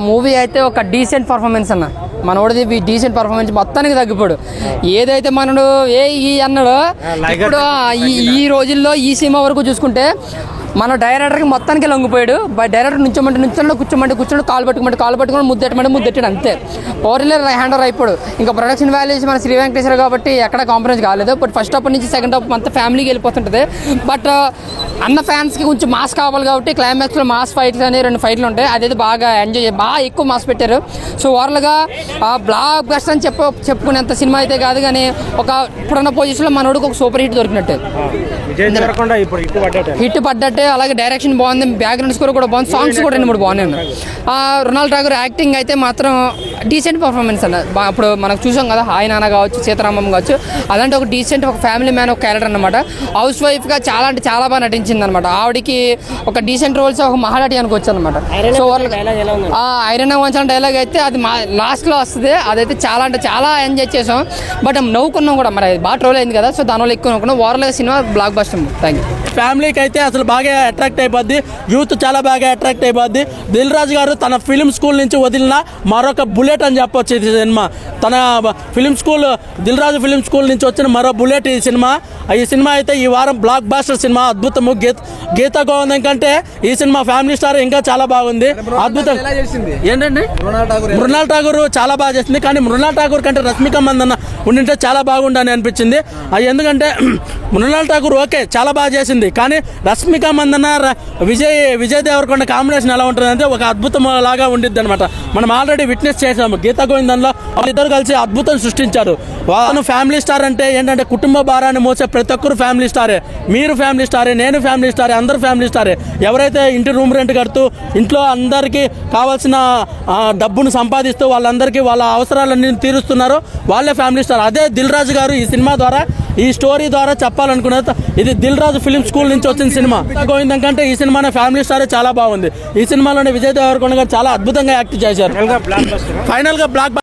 Movie అయితే ఒక decent performance అన్న, మనోడిది డీసెంట్ పర్ఫార్మెన్స్ మొత్తానికి తగ్గిపోడు. ఏదైతే మనడు అన్నాడో ఇప్పుడు ఈ రోజుల్లో ఈ సినిమా వరకు చూసుకుంటే మన డైరెక్టర్కి మొత్తానికి లొంగిపోయాడు. డైరెక్టర్ నుంచోమంటే కూర్చోండి, కాలు పట్టుకుని ముద్దెట్టాడు అంతే. ఓవర్లర్ హ్యాండ్ ఓవర్ అయిపోయాడు. ఇంకా ప్రొడక్షన్ వాల్యూస్ మన శ్రీ వెంకటేశ్వర కాబట్టి ఎక్కడ కాంప్రమైజ్ కాలేదు. బట్ ఫస్ట్ హాఫ్ నుంచి సెకండ్ హాఫ్ అంతా ఫ్యామిలీకి వెళ్ళిపోతుంటుంది. బట్ అన్న ఫ్యాన్స్కి కొంచెం మాస్ కావాలి కాబట్టి క్లైమాక్స్లో మాస్ ఫైట్స్ అనేవి 2 ఫైట్లు ఉంటాయి. అదైతే బాగా ఎంజాయ్ బాగా ఎక్కువ మాస్ పెట్టారు. సో ఓవర్గా బ్లాక్ బస్టర్ అని చెప్పుకునేంత సినిమా అయితే కాదు, కానీ ఒక ఇప్పుడున్న పొజిషన్లో మనోడికి ఒక సూపర్ హిట్ దొరికినట్టే, హిట్ పడ్డట్టే. అలాగే డైరెక్షన్ బాగుంది, బ్యాక్గ్రౌండ్ స్కోర్ కూడా బాగుంది, సాంగ్స్ కూడా 2-3 బాగున్నాయి. రొనాల్డ్ ఠాగూర్ యాక్టింగ్ అయితే మాత్రం డీసెంట్ పర్ఫార్మెన్స్ అన్న. ఇప్పుడు మనకు చూసాం కదా, హాయ్ నాన్న కావచ్చు, సీతారామం కావచ్చు, అలాంటి ఒక డీసెంట్ ఒక ఫ్యామిలీ మ్యాన్ ఒక క్యారెక్టర్ అనమాట. హౌస్ వైఫ్గా చాలా అంటే చాలా బాగా నటించింది అనమాట. ఆవిడకి ఒక డీసెంట్ రోల్స్ ఒక మహానటి అనుకోవచ్చు అనమాట. సో ఐరన్ వంచాల డైలాగ్ అయితే అది లాస్ట్లో వస్తుంది, అదైతే చాలా అంటే చాలా ఎంజాయ్ చేసాం. బట్ నవ్వుకున్నాం కూడా, మరి బాగా ట్రోల్ అయింది కదా, సో దానివల్ల ఎక్కువ నవ్వుకున్నాం. ఓవర్గా cinema block buster. Thank you. ఫ్యామిలీకి అయితే అసలు బాగా అట్రాక్ట్ అయిపోద్ది, యూత్ చాలా బాగా అట్రాక్ట్ అయిపోద్ది. దిల్ రాజు గారు తన ఫిలిం స్కూల్ నుంచి వదిలిన మరొక బుల్లెట్ అని చెప్పొచ్చు ఈ సినిమా. తన film school Dil Raju film school నుంచి వచ్చిన మరో బుల్లెట్ ఈ సినిమా. ఈ సినిమా అయితే ఈ వారం బ్లాక్ బాస్టర్ సినిమా, అద్భుతము. గీతా గోవిందం కంటే ఈ సినిమా ఫ్యామిలీ స్టార్ ఇంకా చాలా బాగుంది, అద్భుతం. ఏంటండి మృణాల్ ఠాగూర్ చాలా బాగా చేసింది, కానీ మృణాల్ ఠాగూర్ కంటే రష్మిక మందన్న ఉండింటే చాలా బాగుండని అనిపించింది. ఎందుకంటే మృణాల్ ఠాగూర్ ఓకే చాలా బాగా చేసింది, కానీ రష్మిక మందన్న విజయ్ దేవరకొండ కాంబినేషన్ ఎలా ఉంటుందంటే ఒక అద్భుతం లాగా ఉండిద్ది అనమాట. మనం ఆల్రెడీ విట్నెస్ చేసాము గీతా గోవిందంలో. వాళ్ళిద్దరు కలిసి అద్భుతం సృష్టించారు. వాళ్ళు ఫ్యామిలీ స్టార్ అంటే ఏంటంటే కుటుంబ భారాన్ని మోసే ప్రతి ఒక్కరు ఫ్యామిలీ స్టారే. మీరు ఫ్యామిలీ స్టారే, నేను ఫ్యామిలీ స్టారే, అందరూ ఫ్యామిలీ స్టారే. ఎవరైతే ఇంటి రూమ్ రెంట్ కడుతూ ఇంట్లో అందరికీ కావాల్సిన డబ్బును సంపాదిస్తూ వాళ్ళందరికీ వాళ్ళ అవసరాలన్నీ తీరుస్తున్నారో వాళ్ళే ఫ్యామిలీ స్టార్. అదే దిల్ రాజు గారు ఈ సినిమా ద్వారా, ఈ స్టోరీ ద్వారా చెప్పాలనుకున్నది. ఇది దిల్ రాజు ఫిలిం స్కూల్ నుంచి వచ్చిన సినిమా. గోవిందం కంటే ఈ సినిమానే ఫ్యామిలీ స్టారే చాలా బాగుంది. ఈ సినిమాలోనే విజయ్ దేవరకొండ గారు చాలా అద్భుతంగా యాక్ట్ చేశారు. ఫైనల్ గా బ్లాక్